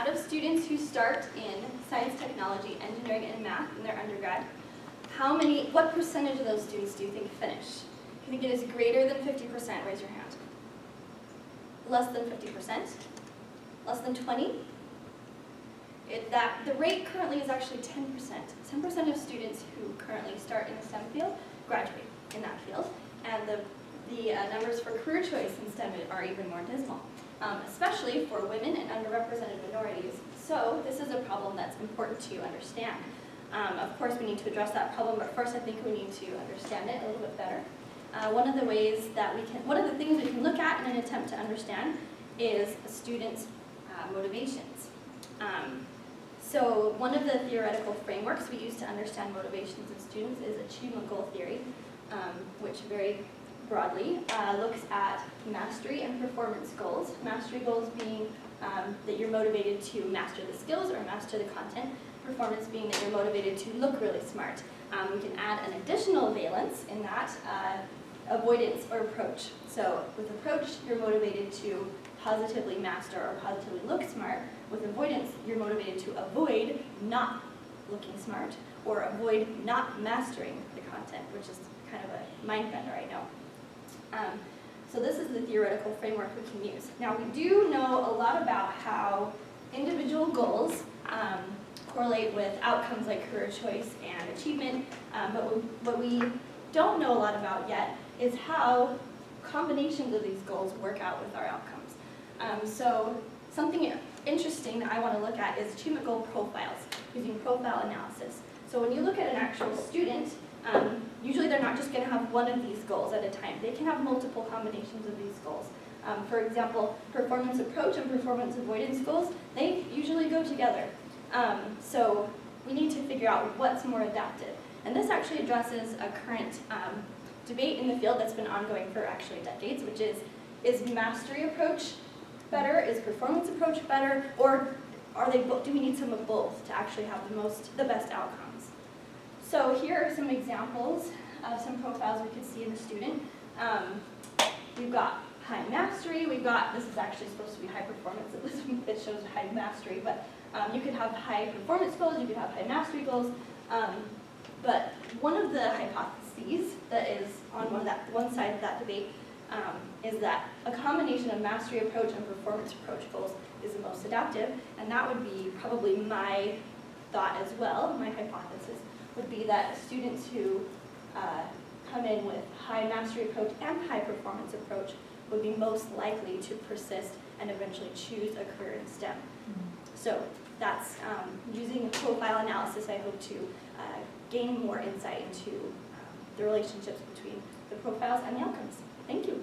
out of students who start in science, technology, engineering, and math in their undergrad, what percentage of those students do you think finish? If you think it is greater than 50%, raise your hand. Less than 50%? Less than 20? The rate currently is actually 10%. 10% of students who currently start in the STEM field graduate in that field, and the numbers for career choice in STEM are even more dismal, especially for women and underrepresented minorities. So this is a problem that's important to understand. Of course, we need to address that problem, but first I think we need to understand it a little bit better. One of the things we can look at in an attempt to understand is a student's motivations. So one of the theoretical frameworks we use to understand motivations in students is achievement goal theory, which very broadly looks at mastery and performance goals. Mastery goals being that you're motivated to master the skills or master the content. Performance being that you're motivated to look really smart. We can add an additional valence in that, avoidance or approach. So with approach, you're motivated to positively master or positively look smart. With avoidance, you're motivated to avoid not looking smart or avoid not mastering the content, which is kind of a mind bender, I know. So this is the theoretical framework we can use. Now we do know a lot about how individual goals correlate with outcomes like career choice and achievement, but what we don't know a lot about yet is how combinations of these goals work out with our outcomes. So something interesting that I want to look at is achievement goal profiles using profile analysis. So when you look at an actual student, usually they're not just going to have one of these goals at a time. They can have multiple combinations of these goals. For example, performance approach and performance avoidance goals, they usually go together. So we need to figure out what's more adaptive. And this actually addresses a current debate in the field that's been ongoing for actually decades, which is mastery approach better? Is performance approach better? Or do we need some of both to actually have the best outcomes? So here are some examples of some profiles we could see in the student. We've got high mastery. This is actually supposed to be high performance. It shows high mastery, but you could have high performance goals, you could have high mastery goals. But one of the hypotheses that is on one side of that debate is that a combination of mastery approach and performance approach goals is the most adaptive, and that would be probably my thought as well. My hypothesis would be that students who come in with high mastery approach and high performance approach would be most likely to persist and eventually choose a career in STEM. So that's using profile analysis, I hope to gain more insight into the relationships between the profiles and the outcomes. Thank you.